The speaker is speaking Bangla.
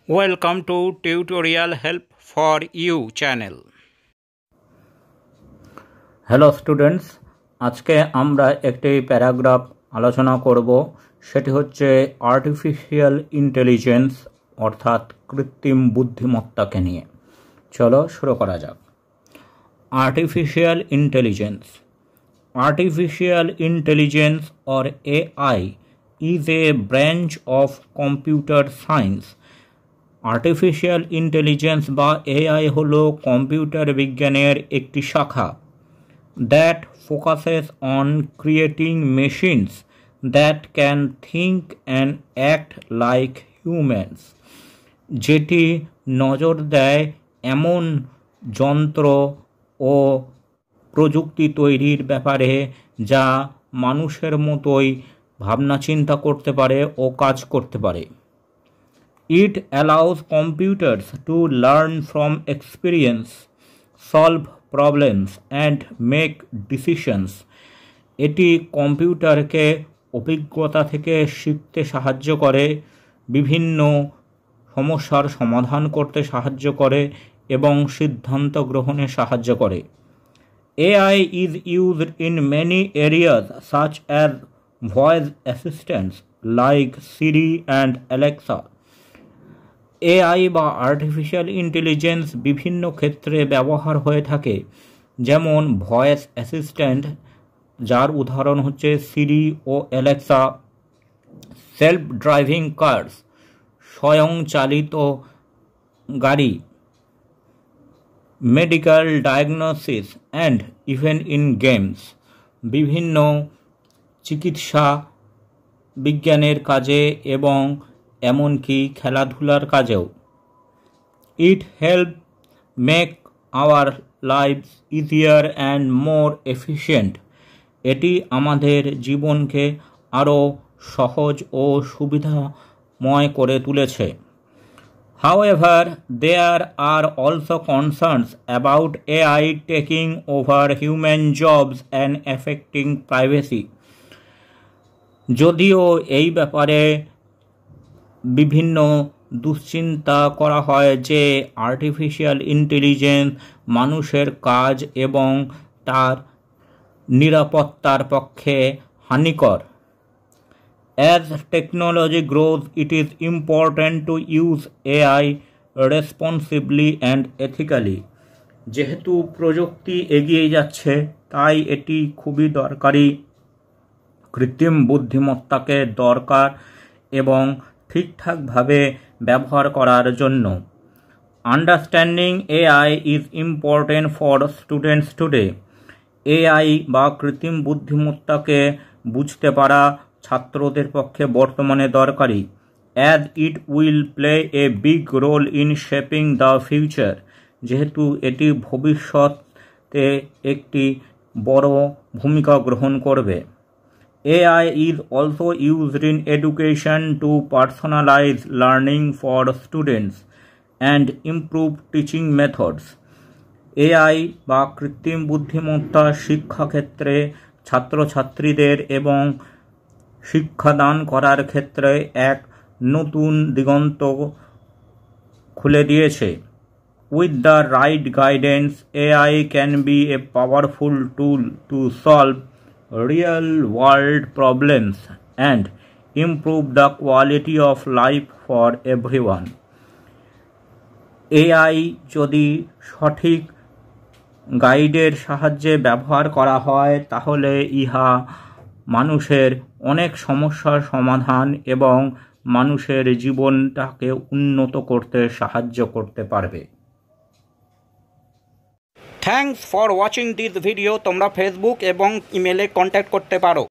Welcome to Tutorial Help for You channel. Hello students, আজকে আমরা একটি প্যারাগ্রাফ আলোচনা করব। সেটি হচ্ছে আর্টিফিশিয়াল ইন্টেলিজেন্স অর্থাৎ কৃত্রিম বুদ্ধিমত্তাকে নিয়ে। চলো শুরু করা যাক। Artificial intelligence or AI is a branch of computer science. Artificial intelligence বা এআই হলো কম্পিউটার বিজ্ঞানের একটি শাখা that focuses on creating machines that can think and act like humans, যেটি নজর দেয় এমন যন্ত্র ও প্রযুক্তি তৈরির ব্যাপারে যা মানুষের মতোই ভাবনা চিন্তা করতে পারে ও কাজ করতে পারে। It allows computers to learn from experience, solve problems and make decisions. এটি কম্পিউটারকে অভিজ্ঞতা থেকে শিখতে সাহায্য করে, বিভিন্ন সমস্যার সমাধান করতে সাহায্য করে এবং সিদ্ধান্ত গ্রহণে সাহায্য করে। AI is used in many areas such as voice assistants like Siri and Alexa. AI বা আর্টিফিশিয়াল ইন্টেলিজেন্স বিভিন্ন ক্ষেত্রে ব্যবহার হয়ে থাকে, যেমন ভয়েস অ্যাসিস্ট্যান্ট, যার উদাহরণ হচ্ছে সিরি ও অ্যালেক্সা, সেলফ ড্রাইভিং কার্স, স্বয়ংচালিত গাড়ি, medical diagnosis and even in games, বিভিন্ন চিকিৎসা বিজ্ঞানের কাজে এবং এমনকি খেলাধুলার কাজেও। It help make our lifes easier and more efficient. এটি আমাদের জীবনকে আরও সহজ ও সুবিধাময় করে তুলেছে। However, there are also concerns about AI taking over human jobs and affecting privacy. যদিও এই ব্যাপারে বিভিন্ন দুশ্চিন্তা করা হয় যে আর্টিফিশিয়াল ইন্টেলিজেন্স মানুষের কাজ এবং তার নিরাপত্তার পক্ষে হানিকর। As technology grows, it is important to use AI responsibly and ethically. যেহেতু প্রযুক্তি এগিয়ে যাচ্ছে, তাই এটি খুবই দরকারি কৃত্রিম বুদ্ধিমত্তাকে দরকার এবং ঠিকঠাকভাবে ব্যবহার করার জন্য। Understanding AI is important for students today. AI বা কৃত্রিম বুদ্ধিমত্তাকে বুঝতে পারা ছাত্রদের পক্ষে বর্তমানে দরকারি, as it will play a big role in shaping the future, যেহেতু এটি ভবিষ্যতে একটি বড় ভূমিকা গ্রহণ করবে। AI is also used in education to personalize learning for students and improve teaching methods. AI বা কৃত্রিম বুদ্ধিমত্তা শিক্ষাক্ষেত্রে ছাত্রছাত্রীদের এবং শিক্ষাদান করার ক্ষেত্রে এক নতুন দিগন্ত খুলে দিয়েছে। With the right guidance, AI can be a powerful tool to solve real-world problems and improve the quality of life for everyone. AI যদি সঠিক গাইডের সাহায্যে ব্যবহার করা হয়, তাহলে ইহা মানুষের অনেক সমস্যার সমাধান এবং মানুষের জীবনটাকে উন্নত করতে সাহায্য করতে পারবে। Thanks for watching this video. তোমরা ফেসবুক এবং ইমেলে কন্ট্যাক্ট করতে পারো।